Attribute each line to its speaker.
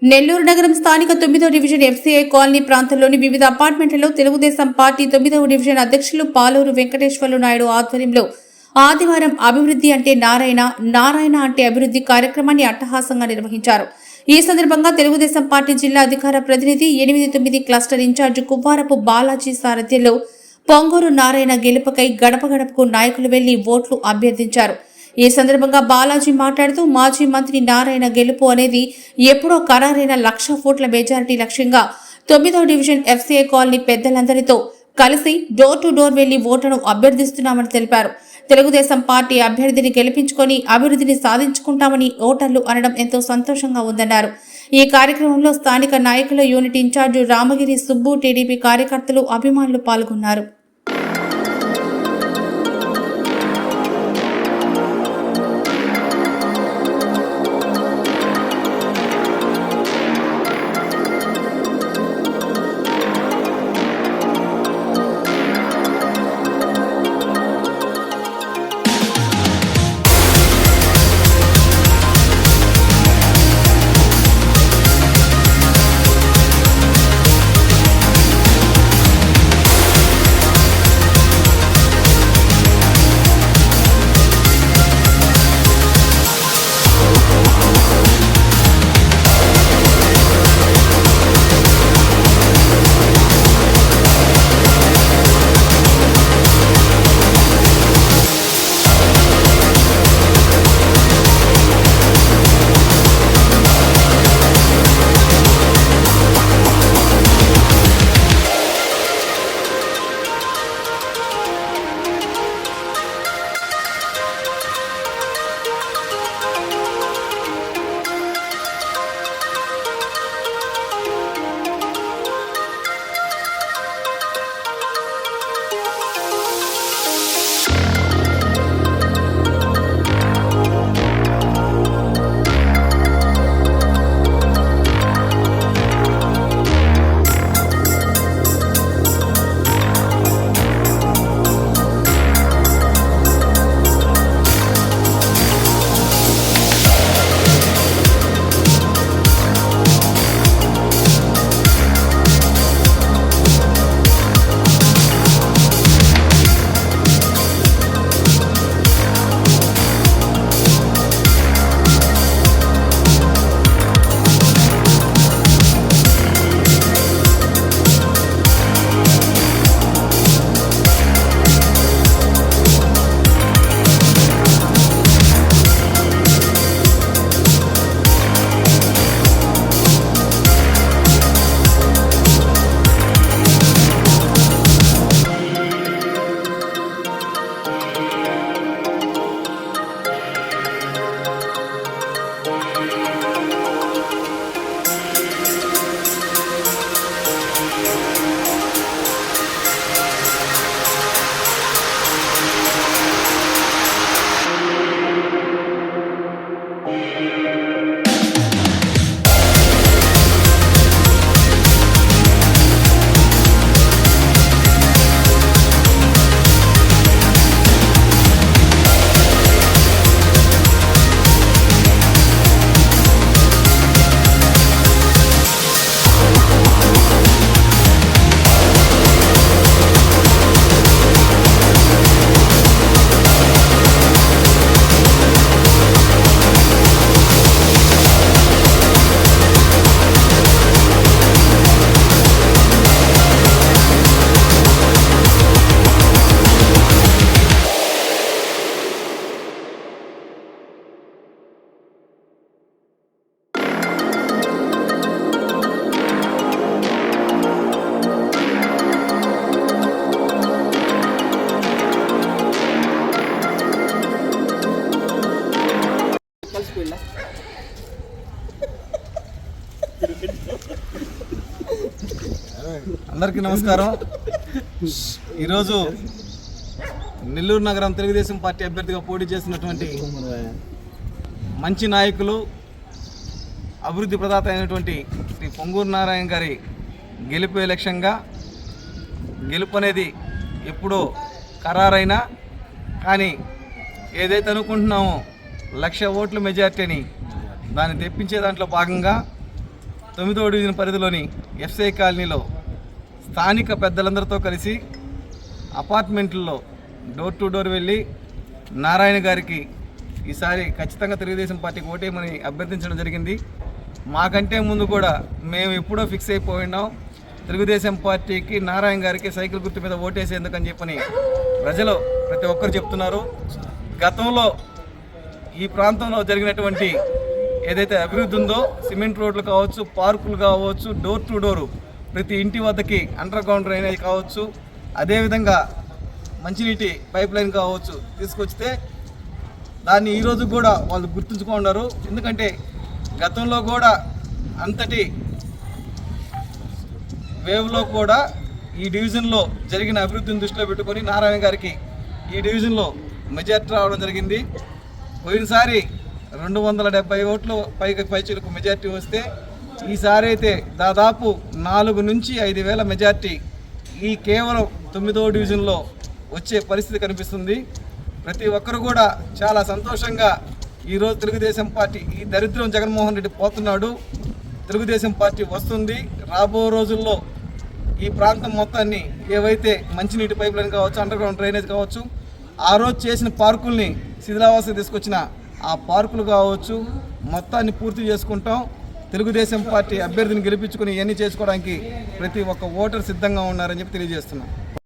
Speaker 1: నెల్లూరు నగరం స్థానిక 9వ division FCI colony ప్రాంతంలోని వివిధ అపార్ట్మెంట్లలో తెలుగుదేశం పార్టీ 9వ డివిజన్ అధ్యక్షులు పాలూరు వెంకటేశ్వర్లు నాయుడు ఆధ్వర్యంలో ఆదివారం అభివృద్ధి అంటే నారాయణ, నారాయణ అంటే అభివృద్ధి కార్యక్రమాన్ని అట్టహాసంగా నిర్వహించారు. ఈ సందర్భంగా తెలుగుదేశం పార్టీ జిల్లా అధికార ప్రతినిధి 8-9 క్లస్టర్ ఇన్ఛార్జ్ కువ్వారపు బాలాజీ సారథ్యంలో పొంగూరు నారాయణ గెలుపుకై గడప గడపకు నాయకులు వెళ్లి ఓట్లు అభ్యర్థించారు. ఈ సందర్భంగా బాలాజీ మాట్లాడుతూ మాజీ మంత్రి నారాయణ గెలుపు అనేది ఎప్పుడో ఖరారైన 1,00,000 ఓట్ల మెజారిటీ లక్ష్యంగా 9వ డివిజన్ ఎఫ్సీఐ కాలనీ పెద్దలందరితో కలిసి డోర్ టు డోర్ వెళ్లి ఓట్లను అభ్యర్థిస్తున్నామని తెలిపారు. తెలుగుదేశం పార్టీ అభ్యర్థిని గెలిపించుకొని అభివృద్ధిని సాధించుకుంటామని ఓటర్లు అనడం ఎంతో సంతోషంగా ఉందన్నారు. ఈ కార్యక్రమంలో స్థానిక నాయకుల unit in charge Ramagiri Subbu, TDP కార్యకర్తలు, అభిమానులు పాల్గొన్నారు.
Speaker 2: అందరికీ నమస్కారం. ఈరోజు నెల్లూరు నగరం తెలుగుదేశం పార్టీ అభ్యర్థిగా పోటీ చేసినటువంటి మంచి నాయకులు, అభివృద్ధి ప్రదాత అయినటువంటి శ్రీ పొంగూరు నారాయణ గారి గెలుపు లక్ష్యంగా, గెలుపు అనేది ఎప్పుడో ఖరారైనా కానీ ఏదైతే అనుకుంటున్నామో 1,00,000 ఓట్ల మెజార్టీని దాన్ని తెప్పించే దాంట్లో భాగంగా 9వ డివిజన్ పరిధిలోని ఎఫ్సిఐ కాలనీలో స్థానిక పెద్దలందరితో కలిసి అపార్ట్మెంట్లలో డోర్ టు డోర్ వెళ్ళి నారాయణ గారికి ఈసారి ఖచ్చితంగా తెలుగుదేశం పార్టీకి ఓటేయమని అభ్యర్థించడం జరిగింది. మాకంటే ముందు కూడా మేము ఎప్పుడో ఫిక్స్ అయిపోయినాం, తెలుగుదేశం పార్టీకి నారాయణ గారికి సైకిల్ గుర్తు మీద ఓటేసేందుకని చెప్పని ప్రజలు ప్రతి ఒక్కరు చెప్తున్నారు. గతంలో ఈ ప్రాంతంలో జరిగినటువంటి ఏదైతే అభివృద్ధి ఉందో, సిమెంట్ రోడ్లు కావచ్చు, పార్కులు కావచ్చు, డోర్ టు డోరు ప్రతి ఇంటి వద్దకి అండర్ గ్రౌండ్ డ్రైనేజ్ కావచ్చు, అదేవిధంగా మంచినీటి పైప్ లైన్ కావచ్చు తీసుకొచ్చితే దాన్ని ఈరోజు కూడా వాళ్ళు గుర్తుంచుకున్నారు. ఎందుకంటే గతంలో కూడా అంతటి వేవ్లో కూడా ఈ డివిజన్లో జరిగిన అభివృద్ధిని దృష్టిలో పెట్టుకొని నారాయణ గారికి ఈ డివిజన్లో మెజార్టీ రావడం జరిగింది. పోయినసారి 270 ఓట్లు పైచీలకు మెజార్టీ వస్తే ఈసారి అయితే దాదాపు 4 నుంచి 5 వేల మెజార్టీ ఈ కేవలం 9వ డివిజన్లో వచ్చే పరిస్థితి కనిపిస్తుంది. ప్రతి ఒక్కరు కూడా చాలా సంతోషంగా ఈరోజు తెలుగుదేశం పార్టీ, ఈ దరిద్రం జగన్మోహన్ రెడ్డి పోతున్నాడు, తెలుగుదేశం పార్టీ వస్తుంది, రాబో రోజుల్లో ఈ ప్రాంతం మొత్తాన్ని ఏవైతే మంచినీటి పైప్ లైన్ కావచ్చు, అండర్ గ్రౌండ్ డ్రైనేజ్ కావచ్చు, ఆ రోజు చేసిన పార్కుల్ని శిథిలావాస తీసుకొచ్చిన ఆ పార్కులు కావచ్చు మొత్తాన్ని పూర్తి చేసుకుంటాం. తెలుగుదేశం పార్టీ అభ్యర్థిని గెలిపించుకుని ఇవన్నీ చేసుకోవడానికి ప్రతి ఒక్క ఓటర్ సిద్ధంగా ఉన్నారని చెప్పి తెలియజేస్తున్నాం.